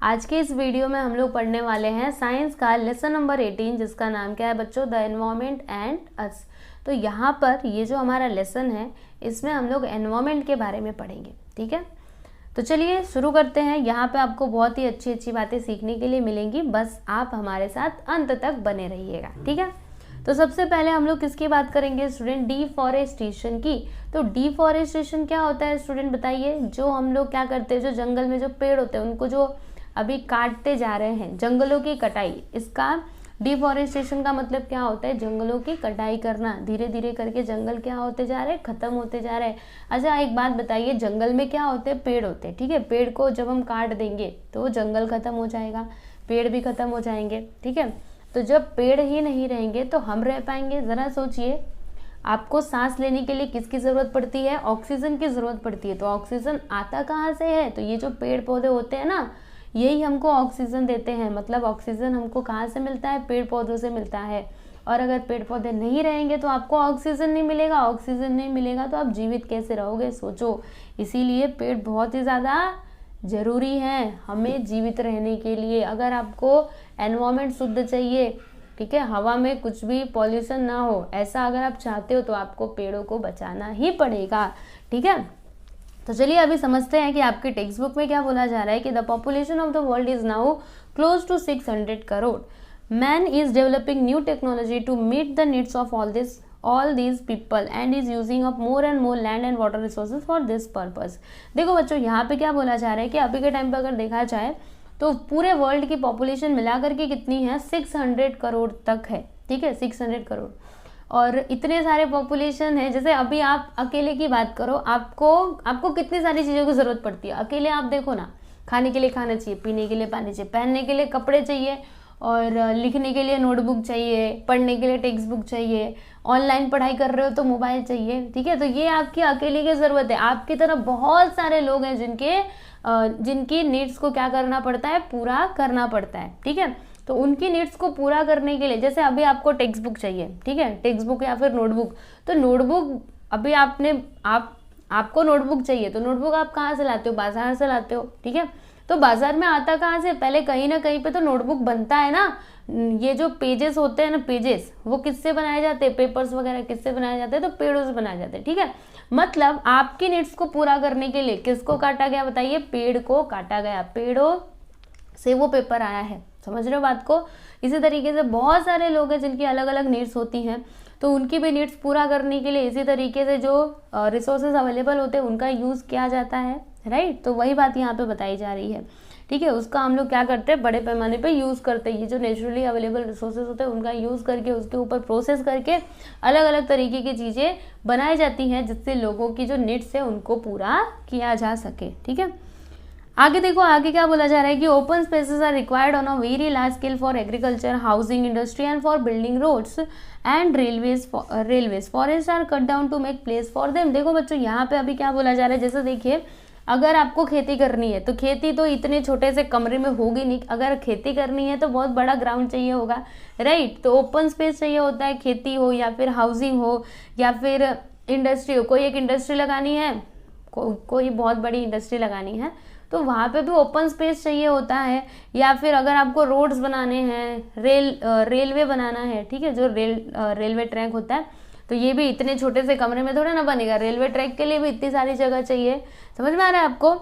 आज के इस वीडियो में हम लोग पढ़ने वाले हैं साइंस का लेसन नंबर 18, जिसका नाम क्या है बच्चों, द एनवायरनमेंट एंड अस। तो यहाँ पर ये जो हमारा लेसन है इसमें हम लोग एनवायरनमेंट के बारे में पढ़ेंगे। ठीक है, तो चलिए शुरू करते हैं। यहाँ पे आपको बहुत ही अच्छी अच्छी बातें सीखने के लिए मिलेंगी, बस आप हमारे साथ अंत तक बने रहिएगा। ठीक है, तो सबसे पहले हम लोग किसकी बात करेंगे स्टूडेंट, डिफॉरेस्टेशन की। तो डिफॉरेस्टेशन क्या होता है स्टूडेंट बताइए। जो हम लोग क्या करते हैं, जो जंगल में जो पेड़ होते हैं उनको जो अभी काटते जा रहे हैं, जंगलों की कटाई, इसका डिफॉरेस्टेशन का मतलब क्या होता है, जंगलों की कटाई करना। धीरे धीरे करके जंगल क्या होते जा रहे हैं, खत्म होते जा रहे हैं। अच्छा एक बात बताइए, जंगल में क्या होते हैं, पेड़ होते हैं। ठीक है, पेड़ को जब हम काट देंगे तो जंगल खत्म हो जाएगा, पेड़ भी खत्म हो जाएंगे। ठीक है, तो जब पेड़ ही नहीं रहेंगे तो हम रह पाएंगे। ज़रा सोचिए, आपको सांस लेने के लिए किसकी ज़रूरत पड़ती है, ऑक्सीजन की ज़रूरत पड़ती है। तो ऑक्सीजन आता कहाँ से है, तो ये जो पेड़ पौधे होते हैं ना, यही हमको ऑक्सीजन देते हैं। मतलब ऑक्सीजन हमको कहाँ से मिलता है, पेड़ पौधों से मिलता है। और अगर पेड़ पौधे नहीं रहेंगे तो आपको ऑक्सीजन नहीं मिलेगा, ऑक्सीजन नहीं मिलेगा तो आप जीवित कैसे रहोगे, सोचो। इसीलिए पेड़ बहुत ही ज़्यादा ज़रूरी है हमें जीवित रहने के लिए। अगर आपको एनवायरनमेंट शुद्ध चाहिए, ठीक है, हवा में कुछ भी पॉल्यूशन ना हो, ऐसा अगर आप चाहते हो तो आपको पेड़ों को बचाना ही पड़ेगा। ठीक है, तो चलिए अभी समझते हैं कि आपके टेक्स्ट बुक में क्या बोला जा रहा है कि the population of the world is now close to 600 crore. Man is developing new technology to meet the needs of all these people and is using up more and more land and water resources for this purpose। देखो बच्चों, यहाँ पे क्या बोला जा रहा है कि अभी के टाइम पे अगर देखा जाए तो पूरे वर्ल्ड की पॉपुलेशन मिलाकर के कितनी है, 600 करोड़ तक है। ठीक है, 600 करोड़। और इतने सारे पॉपुलेशन है, जैसे अभी आप अकेले की बात करो, आपको कितनी सारी चीज़ों की ज़रूरत पड़ती है। अकेले आप देखो ना, खाने के लिए खाना चाहिए, पीने के लिए पानी चाहिए, पहनने के लिए कपड़े चाहिए, और लिखने के लिए नोटबुक चाहिए, पढ़ने के लिए टेक्स्ट बुक चाहिए, ऑनलाइन पढ़ाई कर रहे हो तो मोबाइल चाहिए। ठीक है, तो ये आपकी अकेले की ज़रूरत है। आपकी तरफ बहुत सारे लोग हैं जिनकी नीड्स को क्या करना पड़ता है, पूरा करना पड़ता है। ठीक है, तो उनकी नीड्स को पूरा करने के लिए, जैसे अभी आपको टेक्स्ट बुक चाहिए, ठीक है, टेक्स्ट बुक या फिर नोटबुक, तो नोटबुक अभी आपको नोटबुक चाहिए, तो नोटबुक आप कहाँ से लाते हो, बाजार से लाते हो। ठीक है, तो बाजार में आता कहाँ से, पहले कहीं ना कहीं पे तो नोटबुक बनता है ना। ये जो पेजेस होते हैं ना, पेजेस वो किससे बनाए जाते हैं, पेपर्स वगैरह किससे बनाए जाते हैं, तो पेड़ों से बनाए जाते हैं। ठीक है, मतलब आपकी नीड्स को पूरा करने के लिए किसको काटा गया बताइए, पेड़ को काटा गया, पेड़ों से वो पेपर आया है। समझ रहे हो बात को। इसी तरीके से बहुत सारे लोग हैं जिनकी अलग अलग नीड्स होती हैं, तो उनकी भी नीड्स पूरा करने के लिए इसी तरीके से जो रिसोर्सेज अवेलेबल होते हैं उनका यूज़ किया जाता है। राइट, तो वही बात यहाँ पे बताई जा रही है। ठीक है, उसका हम लोग क्या करते हैं, बड़े पैमाने पे यूज़ करते हैं। ये जो नेचुरली अवेलेबल रिसोर्सेज होते हैं उनका यूज़ करके उसके ऊपर प्रोसेस करके अलग अलग तरीके की चीज़ें बनाई जाती हैं, जिससे लोगों की जो नीड्स है उनको पूरा किया जा सके। ठीक है, आगे देखो, आगे क्या बोला जा रहा है कि open spaces are required on a very large scale for agriculture, housing, industry and for building roads and railways. Forest are cut down to make place for them. देखो बच्चों, यहाँ पे अभी क्या बोला जा रहा है, जैसे देखिए, अगर आपको खेती करनी है तो खेती तो इतने छोटे से कमरे में होगी नहीं। अगर खेती करनी है तो बहुत बड़ा ग्राउंड चाहिए होगा। राइट, तो ओपन स्पेस चाहिए होता है, खेती हो या फिर हाउसिंग हो या फिर इंडस्ट्री हो। कोई एक इंडस्ट्री लगानी है, कोई बहुत बड़ी इंडस्ट्री लगानी है, तो वहाँ पे भी ओपन स्पेस चाहिए होता है। या फिर अगर आपको रोड्स बनाने हैं, रेलवे बनाना है, ठीक है, जो रेलवे ट्रैक होता है, तो ये भी इतने छोटे से कमरे में थोड़ा ना बनेगा। रेलवे ट्रैक के लिए भी इतनी सारी जगह चाहिए। समझ में आ रहा है आपको।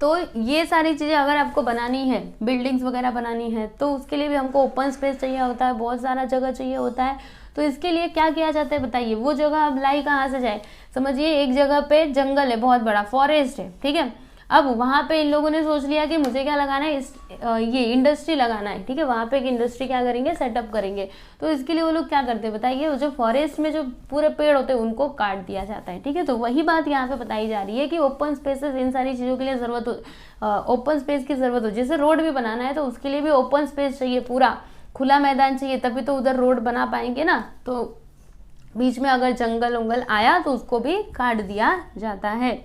तो ये सारी चीज़ें अगर आपको बनानी है, बिल्डिंग्स वगैरह बनानी है, तो उसके लिए भी हमको ओपन स्पेस चाहिए होता है, बहुत सारा जगह चाहिए होता है। तो इसके लिए क्या किया जाता है बताइए, वो जगह अब लाई कहाँ से जाए। समझिए, एक जगह पे जंगल है, बहुत बड़ा फॉरेस्ट है, ठीक है, अब वहाँ पे इन लोगों ने सोच लिया कि मुझे क्या लगाना है, ये इंडस्ट्री लगाना है। ठीक है, वहाँ पे एक इंडस्ट्री क्या करेंगे, सेटअप करेंगे। तो इसके लिए वो लोग क्या करते हैं बताइए, वो जो फॉरेस्ट में जो पूरे पेड़ होते हैं उनको काट दिया जाता है। ठीक है, तो वही बात यहाँ पे बताई जा रही है कि ओपन स्पेसेस, इन सारी चीज़ों के लिए ज़रूरत हो, ओपन स्पेस की ज़रूरत हो। जैसे रोड भी बनाना है तो उसके लिए भी ओपन स्पेस चाहिए, पूरा खुला मैदान चाहिए, तभी तो उधर रोड बना पाएंगे ना। तो बीच में अगर जंगल उंगल आया तो उसको भी काट दिया जाता है।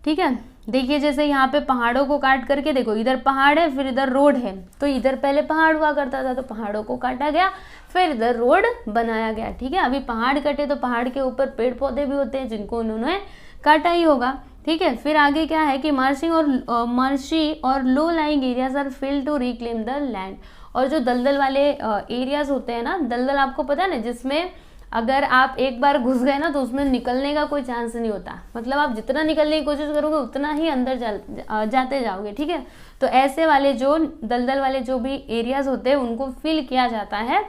ठीक है, देखिए जैसे यहाँ पे पहाड़ों को काट करके देखो, इधर पहाड़ है फिर इधर रोड है, तो इधर पहले पहाड़ हुआ करता था तो पहाड़ों को काटा गया, फिर इधर रोड बनाया गया। ठीक है, अभी पहाड़ कटे तो पहाड़ के ऊपर पेड़ पौधे भी होते हैं जिनको उन्होंने काटा ही होगा। ठीक है। फिर आगे क्या है कि मार्शी और low lying areas are filled to reclaim the land. और जो दलदल वाले एरियाज होते हैं ना, दलदल आपको पता है ना, जिसमें अगर आप एक बार घुस गए ना तो उसमें निकलने का कोई चांस नहीं होता, मतलब आप जितना निकलने की कोशिश करोगे उतना ही अंदर जाते जाओगे, ठीक है। तो ऐसे वाले जो दलदल वाले जो भी एरियाज होते हैं उनको फिल किया जाता है।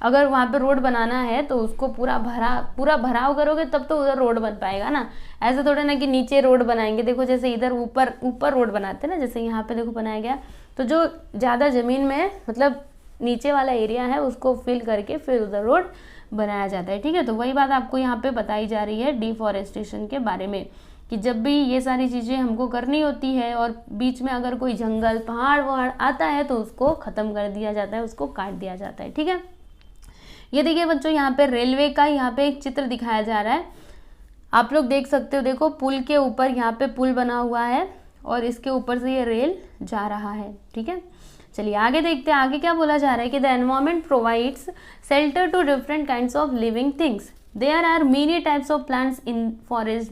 अगर वहाँ पे रोड बनाना है तो उसको पूरा भराव करोगे तब तो उधर रोड बन पाएगा ना। ऐसे थोड़ा ना कि नीचे रोड बनाएंगे, देखो जैसे इधर ऊपर रोड बनाते हैं ना, जैसे यहाँ पे देखो बनाया गया। तो जो ज़्यादा ज़मीन में मतलब नीचे वाला एरिया है उसको फिल करके फिर उधर रोड बनाया जाता है, ठीक है। तो वही बात आपको यहाँ पे बताई जा रही है डिफॉरेस्टेशन के बारे में, कि जब भी ये सारी चीज़ें हमको करनी होती है और बीच में अगर कोई जंगल पहाड़ वहाड़ आता है तो उसको ख़त्म कर दिया जाता है, उसको काट दिया जाता है, ठीक है। ये देखिए बच्चों, यहाँ पे रेलवे का यहाँ पे एक चित्र दिखाया जा रहा है, आप लोग देख सकते हो। देखो पुल के ऊपर यहाँ पे पुल बना हुआ है और इसके ऊपर से ये रेल जा रहा है, ठीक है। चलिए आगे देखते हैं, आगे क्या बोला जा रहा है कि the environment provides shelter to different kinds of living things. There are many types of plants in forest.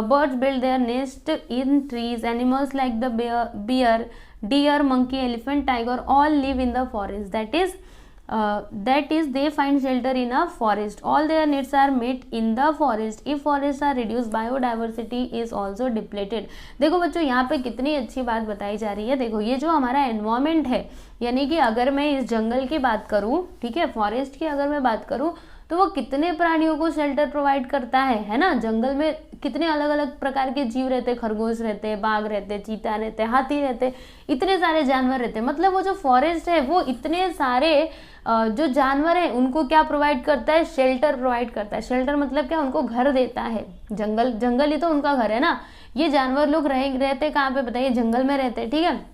Birds build their nest in trees. Animals like the bear, deer, monkey, elephant, tiger all live in the forest. That is they find shelter in a forest. All their needs are met in the forest. If forests are reduced, biodiversity is also depleted. देखो बच्चों यहाँ पे कितनी अच्छी बात बताई जा रही है। देखो ये जो हमारा एनवायरमेंट है, यानी कि अगर मैं इस जंगल की बात करूँ, ठीक है, फॉरेस्ट की अगर मैं बात करूँ तो वो कितने प्राणियों को शेल्टर प्रोवाइड करता है ना। जंगल में कितने अलग अलग प्रकार के जीव रहते, खरगोश रहते, बाघ रहते, चीता रहते, हाथी रहते, इतने सारे जानवर रहते। मतलब वो जो फॉरेस्ट है वो इतने सारे जो जानवर हैं उनको क्या प्रोवाइड करता है, शेल्टर प्रोवाइड करता है। शेल्टर मतलब क्या, उनको घर देता है। जंगल ही तो उनका घर है ना। ये जानवर लोग रहते कहाँ पे बताइए, जंगल में रहते हैं, ठीक है।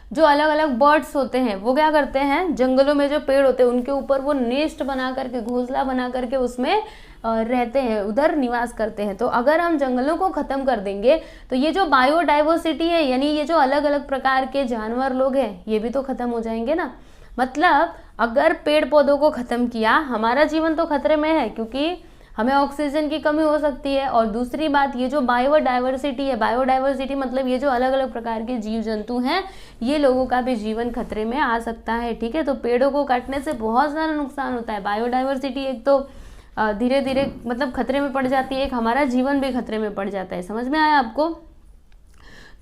जो अलग अलग बर्ड्स होते हैं वो क्या करते हैं, जंगलों में जो पेड़ होते हैं उनके ऊपर वो नेस्ट बना करके, घोंसला बना करके उसमें रहते हैं, उधर निवास करते हैं। तो अगर हम जंगलों को खत्म कर देंगे तो ये जो बायोडाइवर्सिटी है, यानी ये जो अलग अलग प्रकार के जानवर लोग हैं, ये भी तो खत्म हो जाएंगे ना। मतलब अगर पेड़ पौधों को खत्म किया, हमारा जीवन तो खतरे में है क्योंकि हमें ऑक्सीजन की कमी हो सकती है। और दूसरी बात, ये जो बायोडाइवर्सिटी है, बायोडाइवर्सिटी मतलब ये जो अलग अलग प्रकार के जीव जंतु हैं, ये लोगों का भी जीवन खतरे में आ सकता है, ठीक है। तो पेड़ों को काटने से बहुत सारा नुकसान होता है। बायोडाइवर्सिटी एक तो धीरे धीरे मतलब खतरे में पड़ जाती है, एक हमारा जीवन भी खतरे में पड़ जाता है। समझ में आया आपको?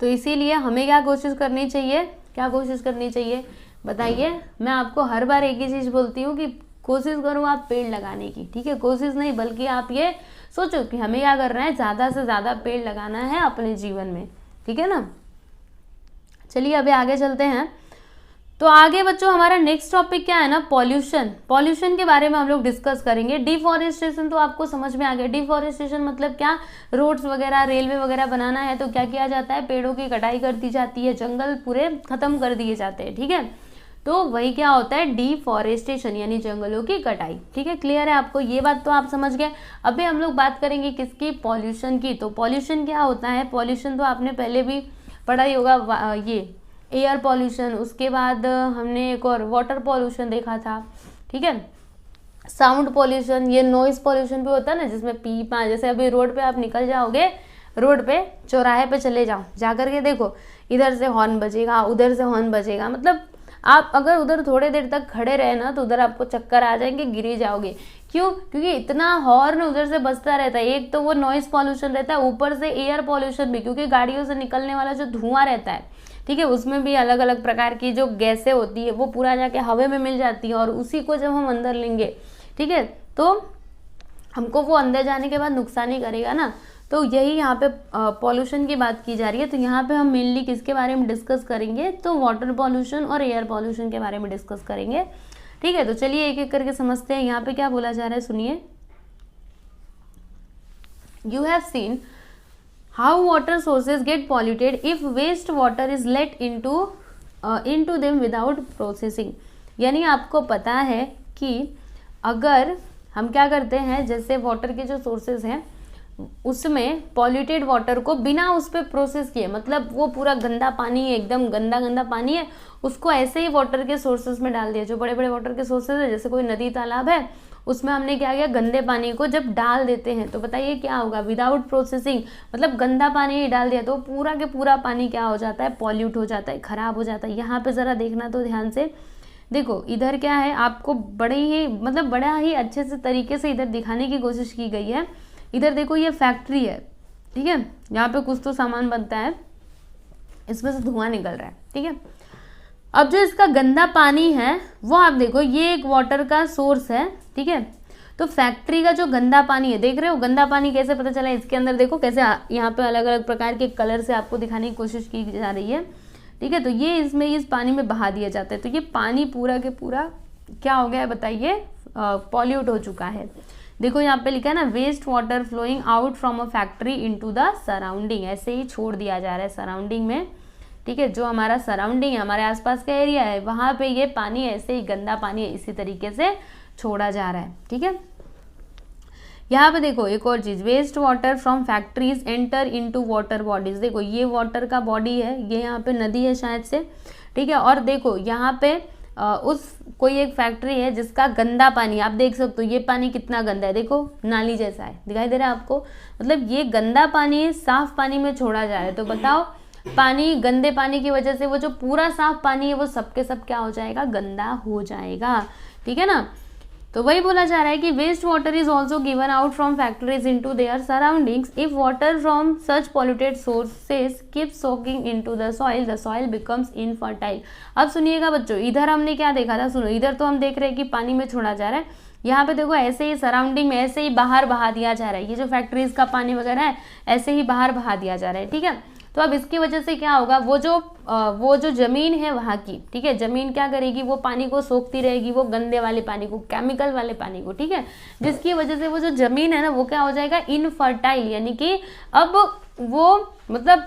तो इसीलिए हमें क्या कोशिश करनी चाहिए, बताइए। मैं आपको हर बार एक ही चीज़ बोलती हूँ कि कोशिश करो आप पेड़ लगाने की, ठीक है। कोशिश नहीं बल्कि आप ये सोचो कि हमें क्या करना है, ज़्यादा से ज़्यादा पेड़ लगाना है अपने जीवन में, ठीक है ना। चलिए अभी आगे चलते हैं। तो आगे बच्चों हमारा नेक्स्ट टॉपिक क्या है ना, पॉल्यूशन के बारे में हम लोग डिस्कस करेंगे। डिफॉरेस्टेशन तो आपको समझ में आ गया। डिफॉरेस्टेशन मतलब क्या, रोड्स वगैरह, रेलवे वगैरह बनाना है तो क्या किया जाता है, पेड़ों की कटाई कर दी जाती है, जंगल पूरे खत्म कर दिए जाते हैं, ठीक है। तो वही क्या होता है, डिफॉरेस्टेशन यानी जंगलों की कटाई, ठीक है। क्लियर है आपको, ये बात तो आप समझ गए। अभी हम लोग बात करेंगे किसकी, पॉल्यूशन की। तो पॉल्यूशन क्या होता है, पॉल्यूशन तो आपने पहले भी पढ़ा ही होगा, ये एयर पॉल्यूशन, उसके बाद हमने एक और वाटर पॉल्यूशन देखा था, ठीक है। साउंड पॉल्यूशन, ये नॉइज पॉल्यूशन भी होता है ना, जिसमें पीपा, जैसे अभी रोड पे आप निकल जाओगे, रोड पे चौराहे पे चले जाओ, जाकर के देखो इधर से हॉर्न बजेगा, उधर से हॉर्न बजेगा। मतलब आप अगर उधर थोड़े देर तक खड़े रहे ना तो उधर आपको चक्कर आ जाएंगे, गिरे जाओगे। क्यों? क्योंकि इतना हॉर्न उधर से बजता रहता है। एक तो वो नॉइज पॉल्यूशन रहता है, ऊपर से एयर पॉल्यूशन भी, क्योंकि गाड़ियों से निकलने वाला जो धुआं रहता है, ठीक है, उसमें भी अलग अलग प्रकार की जो गैसें होती है वो पूरा जाके हवा में मिल जाती है और उसी को जब हम अंदर लेंगे, ठीक है, तो हमको वो अंदर जाने के बाद नुकसान ही करेगा ना। तो यही यहाँ पे पॉल्यूशन की बात की जा रही है। तो यहाँ पे हम मेनली किसके बारे में डिस्कस करेंगे, तो वाटर पॉल्यूशन और एयर पॉल्यूशन के बारे में डिस्कस करेंगे, ठीक है। तो चलिए एक एक करके समझते हैं। यहाँ पे क्या बोला जा रहा है, सुनिए। You have seen how water sources get polluted if waste water is let into them without processing. यानी आपको पता है कि अगर हम क्या करते हैं, जैसे वाटर के जो सोर्सेज हैं उसमें पॉल्यूटेड वाटर को बिना उस पर प्रोसेस किए, मतलब वो पूरा गंदा पानी है, एकदम गंदा पानी है, उसको ऐसे ही वाटर के सोर्सेज में डाल दिया। जो बड़े बड़े वाटर के सोर्सेज है, जैसे कोई नदी तालाब है, उसमें हमने क्या किया, गंदे पानी को जब डाल देते हैं तो बताइए क्या होगा, विदाउट प्रोसेसिंग, मतलब गंदा पानी ही डाल दिया तो पूरा के पूरा पानी क्या हो जाता है, पॉल्यूट हो जाता है, खराब हो जाता है। यहाँ पे ज़रा देखना तो ध्यान से, देखो इधर क्या है, आपको बड़े ही मतलब बड़ा ही अच्छे से तरीके से इधर दिखाने की कोशिश की गई है। इधर देखो ये फैक्ट्री है, ठीक है, यहाँ पे कुछ तो सामान बनता है, इसमें से धुआं निकल रहा है, ठीक है। अब जो इसका गंदा पानी है वो आप देखो, ये एक वाटर का सोर्स है, ठीक है। तो फैक्ट्री का जो गंदा पानी है, देख रहे हो गंदा पानी कैसे पता चला, इसके अंदर देखो कैसे यहाँ पे अलग अलग प्रकार के कलर से आपको दिखाने की कोशिश की जा रही है, ठीक है। तो ये इसमें इस पानी में बहा दिया जाता है, तो ये पानी पूरा के पूरा क्या हो गया है बताइए, पॉल्यूट हो चुका है। देखो यहाँ पे लिखा है ना, waste water flowing out from a factory into the surrounding, ऐसे ही छोड़ दिया जा रहा है सराउंडिंग में, ठीक है। जो हमारा सराउंडिंग है, हमारे आसपास का एरिया है, वहाँ पे ये पानी ऐसे ही गंदा पानी इसी तरीके से छोड़ा जा रहा है, ठीक है। यहाँ पे देखो एक और चीज, waste water from factories enter into water bodies, देखो ये वाटर का बॉडी है, ये यहाँ पे नदी है शायद से, ठीक है। और देखो यहाँ पे उस कोई एक फैक्ट्री है जिसका गंदा पानी आप देख सकते हो, ये पानी कितना गंदा है, देखो नाली जैसा है, दिखाई दे रहा है आपको, मतलब ये गंदा पानी साफ पानी में छोड़ा जा रहा है। तो बताओ पानी, गंदे पानी की वजह से वो जो पूरा साफ पानी है वो सबके सब क्या हो जाएगा, गंदा हो जाएगा, ठीक है ना। तो वही बोला जा रहा है कि waste water is also given out from factories into their surroundings, if water from such polluted sources keep soaking into the soil becomes infertile. अब सुनिएगा बच्चों, इधर हमने क्या देखा था, सुनो, इधर तो हम देख रहे हैं कि पानी में छोड़ा जा रहा है, यहाँ पे देखो ऐसे ही सराउंडिंग में ऐसे ही बाहर बहा दिया जा रहा है, ये जो फैक्ट्रीज का पानी वगैरह है ऐसे ही बाहर बहा दिया जा रहा है, ठीक है। तो अब इसकी वजह से क्या होगा, वो जो जमीन है वहाँ की, ठीक है, जमीन क्या करेगी, वो पानी को सोखती रहेगी, वो गंदे वाले पानी को, केमिकल वाले पानी को, ठीक है, जिसकी वजह से वो जो जमीन है ना वो क्या हो जाएगा, इनफर्टाइल, यानी कि अब वो मतलब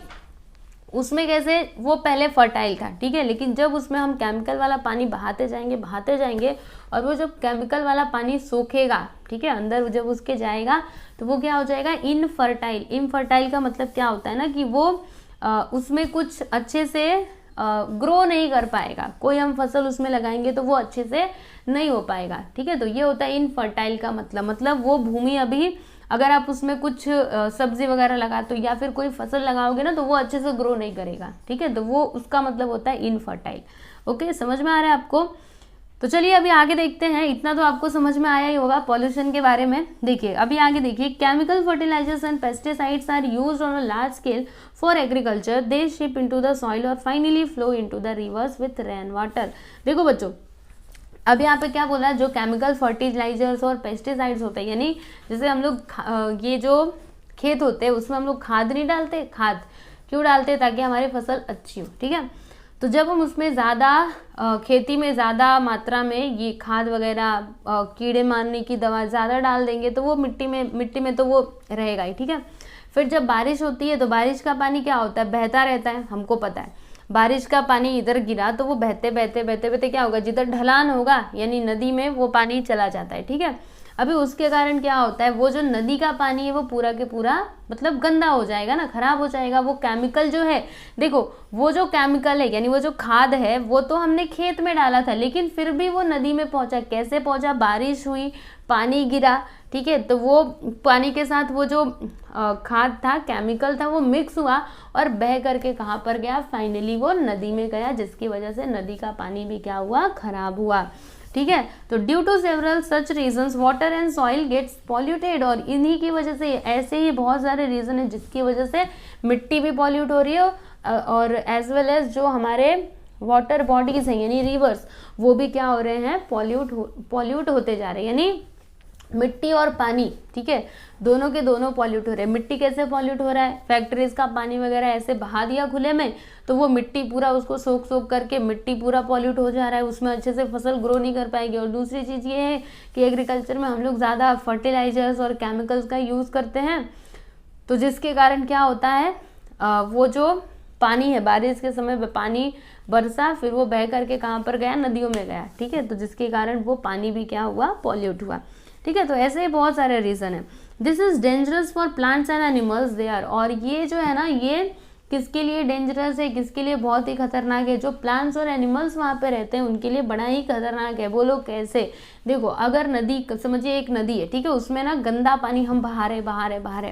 उसमें कैसे, वो पहले फर्टाइल था, ठीक है, लेकिन जब उसमें हम केमिकल वाला पानी बहाते जाएंगे और वो जब केमिकल वाला पानी सोखेगा, ठीक है, अंदर जब उसके जाएगा तो वो क्या हो जाएगा, इनफर्टाइल। इनफर्टाइल का मतलब क्या होता है ना कि वो उसमें कुछ अच्छे से ग्रो नहीं कर पाएगा, कोई हम फसल उसमें लगाएंगे तो वो अच्छे से नहीं हो पाएगा, ठीक है। तो ये होता है इनफर्टाइल का मतलब वो भूमि अभी, अगर आप उसमें कुछ सब्जी वगैरह लगा तो या फिर कोई फसल लगाओगे ना तो वो अच्छे से ग्रो नहीं करेगा, ठीक है, तो वो उसका मतलब होता है इनफर्टाइल। ओके, समझ में आ रहा है आपको। तो चलिए अभी आगे देखते हैं, इतना तो आपको समझ में आया ही होगा पॉल्यूशन के बारे में। देखिए अभी आगे देखिए, chemical fertilisers and pesticides are used on a large scale for agriculture, they seep into the soil और finally flow into the rivers with rain water. देखो बच्चों, अब यहाँ पे क्या बोला, जो केमिकल फर्टिलाइजर्स और पेस्टिसाइड्स होते हैं, यानी जैसे हम लोग ये जो खेत होते हैं उसमें हम लोग खाद नहीं डालते, खाद क्यों डालते, ताकि हमारी फसल अच्छी हो, ठीक है। तो जब हम उसमें ज़्यादा खेती में ज़्यादा मात्रा में ये खाद वगैरह कीड़े मारने की दवा ज़्यादा डाल देंगे तो वो मिट्टी में तो वो रहेगा ही, ठीक है। फिर जब बारिश होती है तो बारिश का पानी क्या होता है, बहता रहता है, हमको पता है। बारिश का पानी इधर गिरा तो वो बहते बहते क्या होगा, जिधर ढलान होगा यानी नदी में वो पानी चला जाता है, ठीक है। अभी उसके कारण क्या होता है, वो जो नदी का पानी है वो पूरा के पूरा मतलब गंदा हो जाएगा ना, खराब हो जाएगा। वो केमिकल जो है, देखो वो जो केमिकल है यानी वो जो खाद है वो तो हमने खेत में डाला था, लेकिन फिर भी वो नदी में पहुंचा, कैसे पहुंचा, बारिश हुई, पानी गिरा, ठीक है, तो वो पानी के साथ वो जो खाद था, केमिकल था, वो मिक्स हुआ और बह करके कहाँ पर गया, फाइनली वो नदी में गया, जिसकी वजह से नदी का पानी भी क्या हुआ, खराब हुआ, ठीक है। तो due to several such reasons water and soil gets polluted, और इन्हीं की वजह से, ऐसे ही बहुत सारे रीजन है जिसकी वजह से मिट्टी भी पॉल्यूट हो रही है और एज वेल एज जो हमारे वाटर बॉडीज हैं यानी रिवर्स, वो भी क्या हो रहे हैं, पॉल्यूट होते जा रहे हैं, यानी मिट्टी और पानी, ठीक है, दोनों के दोनों पॉल्यूट हो रहे हैं। मिट्टी कैसे पॉल्यूट हो रहा है, फैक्ट्रीज का पानी वगैरह ऐसे बहा दिया खुले में तो वो मिट्टी पूरा उसको सोख करके मिट्टी पूरा पॉल्यूट हो जा रहा है, उसमें अच्छे से फसल ग्रो नहीं कर पाएगी। और दूसरी चीज़ ये है कि एग्रीकल्चर में हम लोग ज़्यादा फर्टिलाइजर्स और केमिकल्स का यूज़ करते हैं, तो जिसके कारण क्या होता है, वो जो पानी है, बारिश के समय पानी बरसा, फिर वो बह करके कहाँ पर गया, नदियों में गया, ठीक है, तो जिसके कारण वो पानी भी क्या हुआ, पॉल्यूट हुआ, ठीक है। तो ऐसे ही बहुत सारे रीजन है। This is dangerous for plants and animals they are, और ये जो है ना, ये किसके लिए डेंजरस है, किसके लिए बहुत ही खतरनाक है, जो प्लांट्स और एनिमल्स वहाँ पे रहते हैं उनके लिए बड़ा ही खतरनाक है। बोलो कैसे? देखो अगर नदी, समझिए एक नदी है, ठीक है, उसमें ना गंदा पानी हम बहा रहे,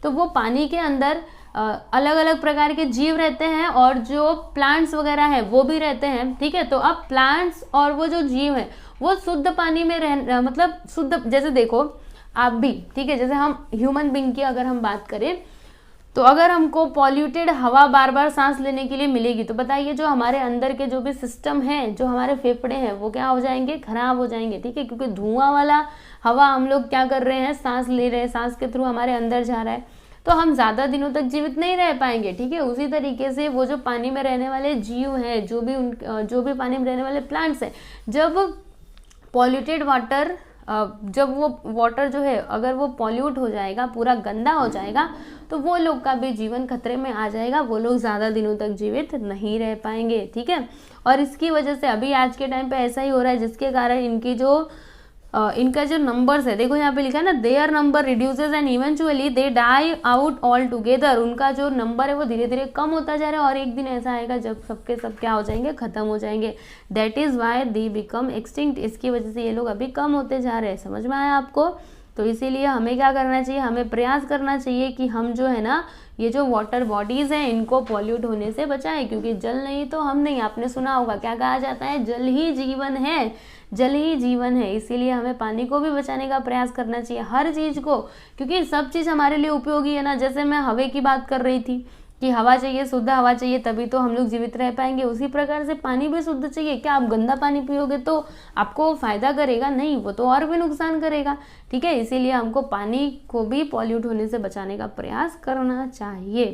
तो वो पानी के अंदर अलग अलग प्रकार के जीव रहते हैं और जो प्लांट्स वगैरह है वो भी रहते हैं, ठीक है। तो अब प्लांट्स और वो जो जीव है वो शुद्ध पानी में मतलब शुद्ध, जैसे देखो आप भी, ठीक है, जैसे हम ह्यूमन बीइंग की अगर हम बात करें तो अगर हमको पॉल्यूटेड हवा बार बार सांस लेने के लिए मिलेगी तो बताइए जो हमारे अंदर के जो भी सिस्टम है, जो हमारे फेफड़े हैं वो क्या हो जाएंगे? खराब हो जाएंगे, ठीक है, क्योंकि धुआं वाला हवा हम लोग क्या कर रहे हैं? सांस ले रहे हैं, सांस के थ्रू हमारे अंदर जा रहा है, तो हम ज़्यादा दिनों तक जीवित नहीं रह पाएंगे, ठीक है। उसी तरीके से वो जो पानी में रहने वाले जीव हैं, जो भी पानी में रहने वाले प्लांट्स हैं, जब पॉल्यूटेड वाटर, जब वो वाटर जो है अगर वो पॉल्यूट हो जाएगा, पूरा गंदा हो जाएगा, तो वो लोग का भी जीवन खतरे में आ जाएगा, वो लोग ज़्यादा दिनों तक जीवित नहीं रह पाएंगे, ठीक है। और इसकी वजह से अभी आज के टाइम पे ऐसा ही हो रहा है, जिसके कारण इनका जो नंबर्स है, देखो यहाँ पे लिखा है ना, their number reduces and eventually they die out all together. उनका जो नंबर है वो धीरे धीरे कम होता जा रहा है और एक दिन ऐसा आएगा जब सबके सब क्या हो जाएंगे? खत्म हो जाएंगे। That is why they become extinct. इसकी वजह से ये लोग अभी कम होते जा रहे हैं। समझ में आया आपको? तो इसीलिए हमें क्या करना चाहिए? हमें प्रयास करना चाहिए कि हम जो है ना, ये जो वाटर बॉडीज़ हैं इनको पॉल्यूट होने से बचाएं, क्योंकि जल नहीं तो हम नहीं। आपने सुना होगा क्या कहा जाता है? जल ही जीवन है, जल ही जीवन है। इसीलिए हमें पानी को भी बचाने का प्रयास करना चाहिए, हर चीज़ को, क्योंकि सब चीज़ हमारे लिए उपयोगी है ना। जैसे मैं हवा की बात कर रही थी कि हवा चाहिए, शुद्ध हवा चाहिए, तभी तो हम लोग जीवित रह पाएंगे। उसी प्रकार से पानी भी शुद्ध चाहिए। क्या आप गंदा पानी पियोगे तो आपको फायदा करेगा? नहीं, वो तो और भी नुकसान करेगा, ठीक है। इसीलिए हमको पानी को भी पॉल्यूट होने से बचाने का प्रयास करना चाहिए,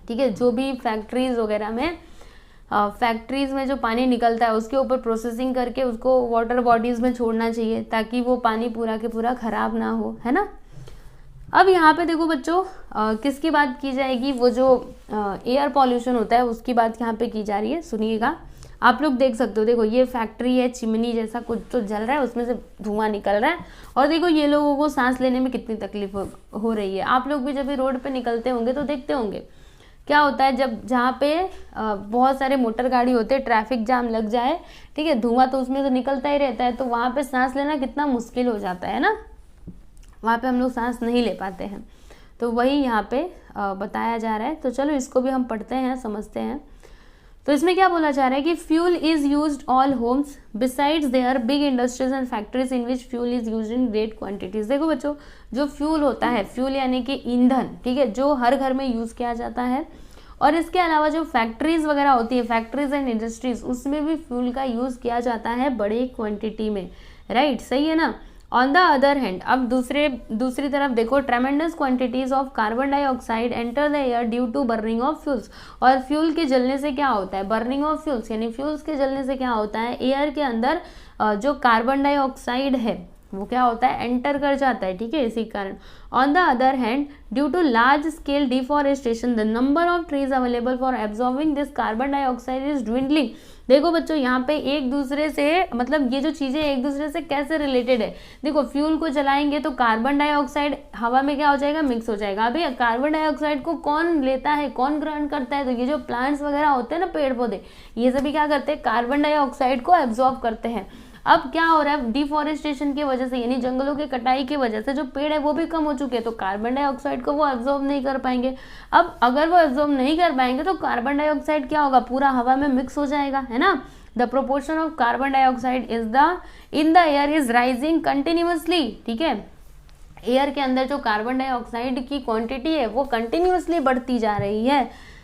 ठीक है। जो भी फैक्ट्रीज वगैरह में फैक्ट्रीज में जो पानी निकलता है उसके ऊपर प्रोसेसिंग करके उसको वाटर बॉडीज में छोड़ना चाहिए, ताकि वो पानी पूरा के पूरा खराब ना हो, है ना। अब यहाँ पे देखो बच्चों, किसकी बात की जाएगी? वो जो एयर पॉल्यूशन होता है उसकी बात यहाँ पे की जा रही है। सुनिएगा, आप लोग देख सकते हो, देखो ये फैक्ट्री है, चिमनी जैसा कुछ तो जल रहा है, उसमें से धुआं निकल रहा है, और देखो ये लोगों को सांस लेने में कितनी तकलीफ हो रही है। आप लोग भी जब भी रोड पे निकलते होंगे तो देखते होंगे क्या होता है, जब जहाँ पे बहुत सारे मोटर गाड़ी होते हैं, ट्रैफिक जाम लग जाए, ठीक है, धुआं तो उसमें तो निकलता ही रहता है, तो वहाँ पे सांस लेना कितना मुश्किल हो जाता है ना, वहाँ पे हम लोग सांस नहीं ले पाते हैं। तो वही यहाँ पे बताया जा रहा है। तो चलो इसको भी हम पढ़ते हैं, समझते हैं। तो इसमें क्या बोला जा रहा है कि fuel is used all homes besides their big industries and factories in which fuel is used in great quantities. देखो बच्चों, जो फ्यूल होता है, फ्यूल यानी कि ईंधन, ठीक है, जो हर घर में यूज किया जाता है, और इसके अलावा जो फैक्ट्रीज वगैरह होती है, फैक्ट्रीज एंड इंडस्ट्रीज, उसमें भी फ्यूल का यूज किया जाता है बड़े क्वांटिटी में, राइट, सही है ना। ऑन द अदर हैंड, अब दूसरी तरफ देखो, tremendous quantities of carbon dioxide enter the air due to burning of fuels. और फ्यूल के जलने से क्या होता है? बर्निंग ऑफ फ्यूल्स यानी फ्यूल्स के जलने से क्या होता है? एयर के अंदर जो कार्बन डाइऑक्साइड है वो क्या होता है? एंटर कर जाता है, ठीक है, इसी कारण। On the other hand, due to large scale deforestation the number of trees available for absorbing this carbon dioxide is dwindling. देखो बच्चों, यहाँ पे एक दूसरे से, मतलब ये जो चीजें एक दूसरे से कैसे रिलेटेड है, देखो फ्यूल को जलाएंगे तो कार्बन डाइऑक्साइड हवा में क्या हो जाएगा? मिक्स हो जाएगा। अभी कार्बन डाइऑक्साइड को कौन लेता है, कौन ग्रहण करता है? तो ये जो प्लांट्स वगैरह होते हैं ना, पेड़ पौधे, ये सभी क्या करते हैं? कार्बन डाइऑक्साइड को एब्जॉर्ब करते हैं। अब क्या हो रहा है? डिफॉरेस्टेशन की वजह से, यानी जंगलों की कटाई की वजह से जो पेड़ है वो भी कम हो चुके हैं, तो कार्बन डाइऑक्साइड को वो एब्जॉर्ब नहीं कर पाएंगे। अब अगर वो एब्जॉर्ब नहीं कर पाएंगे तो कार्बन डाइऑक्साइड क्या होगा? पूरा हवा में मिक्स हो जाएगा, है ना। The proportion of carbon dioxide in the air is rising continuously, ठीक है। एयर के अंदर जो कार्बन डाइऑक्साइड की क्वांटिटी है वो कंटिन्यूअसली बढ़ती जा रही है।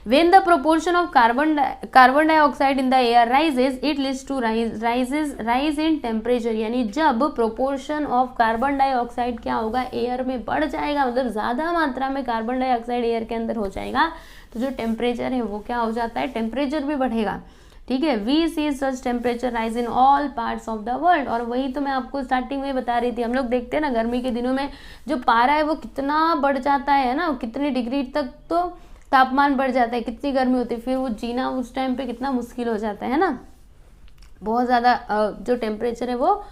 When the proportion of carbon dioxide in the air rises, it leads to rise in temperature। यानी जब proportion of carbon dioxide क्या होगा? एयर में बढ़ जाएगा, मतलब ज्यादा मात्रा में कार्बन डाइऑक्साइड एयर के अंदर हो जाएगा, तो जो टेम्परेचर है वो क्या हो जाता है? टेम्परेचर भी बढ़ेगा, ठीक है। We see such temperature rise in all parts of the world. और वही तो मैं आपको स्टार्टिंग में बता रही थी, हम लोग देखते हैं ना गर्मी के दिनों में जो पारा है वो कितना बढ़ जाता है ना, कितनी डिग्री तक तो तापमान बढ़ जाता है, कितनी गर्मी होती है, फिर वो जीना उस टाइम पे कितना मुश्किल हो जाता है ना, बहुत ज़्यादा जो टेम्परेचर है वो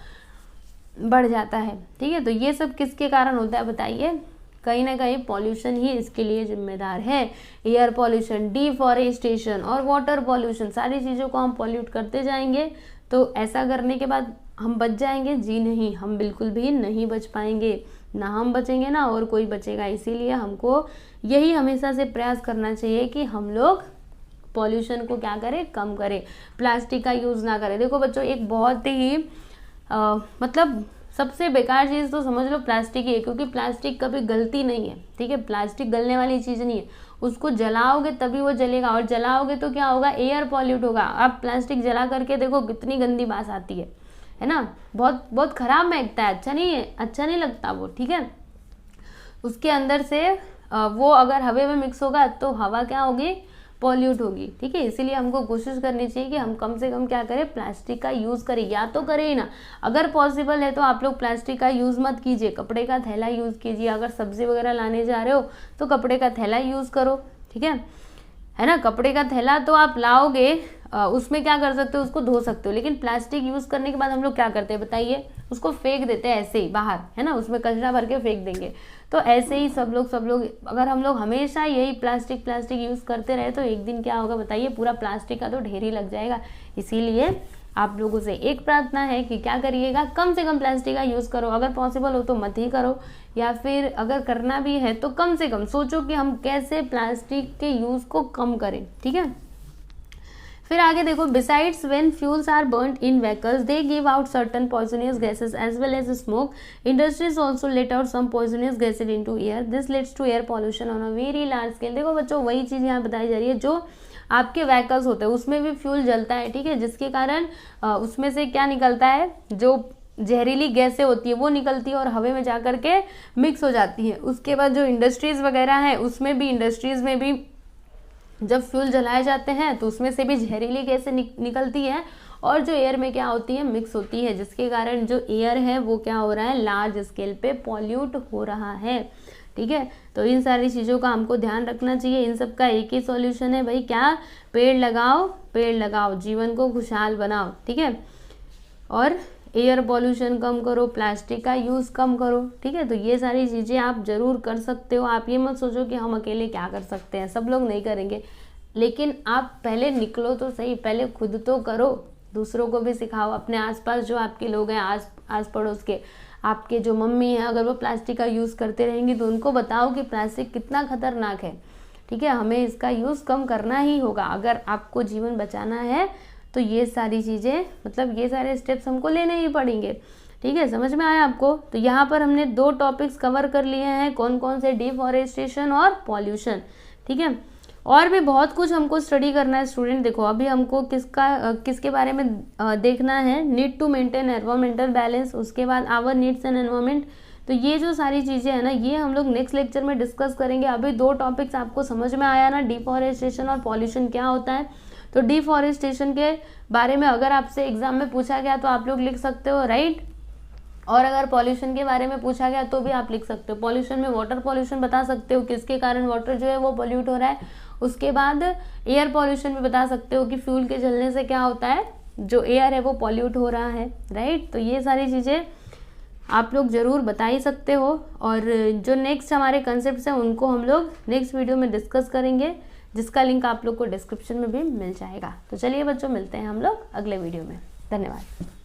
बढ़ जाता है, ठीक है। तो ये सब किसके कारण होता है बताइए? कहीं ना कहीं पॉल्यूशन ही इसके लिए जिम्मेदार है। एयर पॉल्यूशन, डिफॉरेस्टेशन और वाटर पॉल्यूशन, सारी चीज़ों को हम पॉल्यूट करते जाएंगे तो ऐसा करने के बाद हम बच जाएंगे? जी नहीं, हम बिल्कुल भी नहीं बच पाएंगे, ना हम बचेंगे ना और कोई बचेगा। इसीलिए हमको यही हमेशा से प्रयास करना चाहिए कि हम लोग पॉल्यूशन को क्या करें, कम करें, प्लास्टिक का यूज़ ना करें। देखो बच्चों, एक बहुत ही मतलब सबसे बेकार चीज़ तो समझ लो प्लास्टिक ही है, क्योंकि प्लास्टिक कभी गलती नहीं है, ठीक है। प्लास्टिक गलने वाली चीज़ नहीं है, उसको जलाओगे तभी वो जलेगा, और जलाओगे तो क्या होगा, एयर पॉल्यूट होगा। आप प्लास्टिक जला करके देखो कितनी गंदी बास आती है ना, बहुत बहुत खराब महकता है, अच्छा नहीं है, अच्छा नहीं लगता वो, ठीक है। उसके अंदर से वो अगर हवा में मिक्स होगा तो हवा क्या होगी, पॉल्यूट होगी, ठीक है। इसीलिए हमको कोशिश करनी चाहिए कि हम कम से कम क्या करें, प्लास्टिक का यूज़ करें, या तो करें ही ना। अगर पॉसिबल है तो आप लोग प्लास्टिक का यूज़ मत कीजिए, कपड़े का थैला यूज़ कीजिए। अगर सब्जी वगैरह लाने जा रहे हो तो कपड़े का थैला यूज़ करो, ठीक है ना। कपड़े का थैला तो आप लाओगे, उसमें क्या कर सकते हो, उसको धो सकते हो, लेकिन प्लास्टिक यूज़ करने के बाद हम लोग क्या करते हैं बताइए, उसको फेंक देते हैं ऐसे ही बाहर, है ना, उसमें कचरा भर के फेंक देंगे। तो ऐसे ही सब लोग अगर हम लोग हमेशा यही प्लास्टिक यूज़ करते रहे तो एक दिन क्या होगा बताइए, पूरा प्लास्टिक का तो ढेर ही लग जाएगा। इसीलिए आप लोगों से एक प्रार्थना है कि क्या करिएगा, कम से कम प्लास्टिक का यूज़ करो। अगर पॉसिबल हो तो मत ही करो, या फिर अगर करना भी है तो कम से कम सोचो कि हम कैसे प्लास्टिक के यूज़ को कम करें, ठीक है। फिर आगे देखो, besides when fuels are burned in vehicles they give out certain poisonous gases as well as smoke. Industries also let out some poisonous gases into air, this leads to air pollution on a very large scale. देखो बच्चों, वही चीज़ यहाँ बताई जा रही है, जो आपके व्हीकल्स होते हैं उसमें भी फ्यूल जलता है, ठीक है, जिसके कारण उसमें से क्या निकलता है, जो जहरीली गैसें होती है वो निकलती है और हवा में जा करके मिक्स हो जाती है। उसके बाद जो इंडस्ट्रीज़ वगैरह हैं उसमें भी, इंडस्ट्रीज़ में भी जब फ्यूल जलाए जाते हैं तो उसमें से भी जहरीली गैसें निकलती है और जो एयर में क्या होती है, मिक्स होती है, जिसके कारण जो एयर है वो क्या हो रहा है, लार्ज स्केल पे पॉल्यूट हो रहा है, ठीक है। तो इन सारी चीज़ों का हमको ध्यान रखना चाहिए। इन सब का एक ही सॉल्यूशन है भाई, क्या, पेड़ लगाओ, जीवन को खुशहाल बनाओ, ठीक है। और एयर पॉल्यूशन कम करो, प्लास्टिक का यूज़ कम करो, ठीक है। तो ये सारी चीज़ें आप ज़रूर कर सकते हो। आप ये मत सोचो कि हम अकेले क्या कर सकते हैं, सब लोग नहीं करेंगे, लेकिन आप पहले निकलो तो सही, पहले खुद तो करो, दूसरों को भी सिखाओ। अपने आसपास जो आपके लोग हैं, आस पड़ोस के, आपके जो मम्मी हैं, अगर वो प्लास्टिक का यूज़ करते रहेंगी तो उनको बताओ कि प्लास्टिक कितना खतरनाक है, ठीक है। हमें इसका यूज़ कम करना ही होगा अगर आपको जीवन बचाना है। तो ये सारी चीज़ें, मतलब ये सारे स्टेप्स हमको लेने ही पड़ेंगे, ठीक है। समझ में आया आपको? तो यहाँ पर हमने 2 टॉपिक्स कवर कर लिए हैं, कौन कौन से, डिफॉरेस्टेशन और पॉल्यूशन, ठीक है। और भी बहुत कुछ हमको स्टडी करना है स्टूडेंट। देखो अभी हमको किसके बारे में देखना है, need to maintain environmental balance, उसके बाद आवर नीड्स एंड एनवायरमेंट। तो ये जो सारी चीज़ें हैं ना, ये हम लोग नेक्स्ट लेक्चर में डिस्कस करेंगे। अभी 2 टॉपिक्स आपको समझ में आया ना, डिफॉरेस्टेशन और पॉल्यूशन क्या होता है। तो डिफॉरेस्टेशन के बारे में अगर आपसे एग्जाम में पूछा गया तो आप लोग लिख सकते हो, राइट। और अगर पॉल्यूशन के बारे में पूछा गया तो भी आप लिख सकते हो। पॉल्यूशन में वाटर पॉल्यूशन बता सकते हो, किसके कारण वाटर जो है वो पॉल्यूट हो रहा है। उसके बाद एयर पॉल्यूशन भी बता सकते हो कि फ्यूल के जलने से क्या होता है, जो एयर है वो पॉल्यूट हो रहा है, राइट। तो ये सारी चीज़ें आप लोग ज़रूर बता ही सकते हो। और जो नेक्स्ट हमारे कंसेप्ट्स हैं उनको हम लोग नेक्स्ट वीडियो में डिस्कस करेंगे, जिसका लिंक आप लोग को डिस्क्रिप्शन में भी मिल जाएगा। तो चलिए बच्चों, मिलते हैं हम लोग अगले वीडियो में। धन्यवाद।